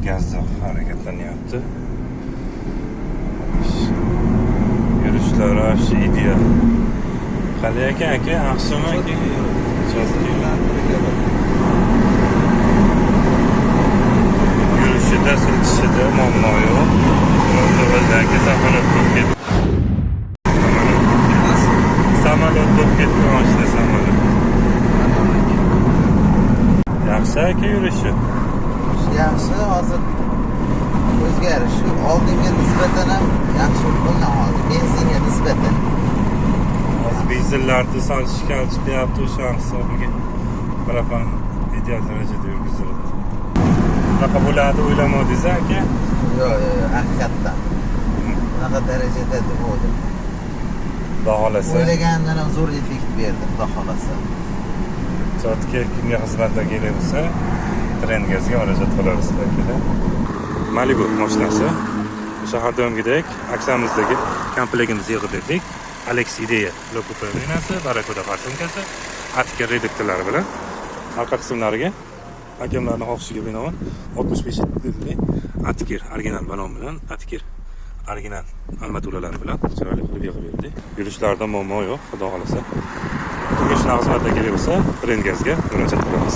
gazda harakatlanyapti. Yurishlari вообще ideal. Qani aka, yaxshimi aka? Yurishida, silkishida muammo yo'q. Bizdagi samolyot bo'lib ketdi. Samolyot bo'lib ketdi, mashina samolyot. Yaxshi aka yurishi. Yaxshi, hozir o'zgarish. Oldinga nisbatan ham yaxshi bo'lgan hozir. Benzinga nisbatan. Hozir benzinlarni sotish chiqyapti, o'sha hisobiga parafan ideal darajada yurgiziladi. Bunaqa bo'ladi o'ylamadingiz aka? Yo'q, haqiqatdan. Bunaqa darajada deb o'yladim. Xudo xolasa. O'ylaganimdan ham zo'r effekt berdi, xudo xolasa. Soatga kimga xizmatga kelsa, trendgazga murojaat qilamiz aka. Malibu mashinasi. O'sha har doimgidek aksamizdagi komplektimizni yig'ib berdik. Alex Idea logo po'rinasi, Barakuda farsonkasi, Atker redaktorlari bilan orqa qismlariga hakamlarning xohishiga binoan 65 litli Atker original balon bilan Atker original armaturalari bilan chiroyli qilib yig'ib berdik. Yurishlarda muammo yo'q, xudo xolasa. Kimga shunaqa xizmatga kerak bo'lsa, trendgazga murojaat qilamiz.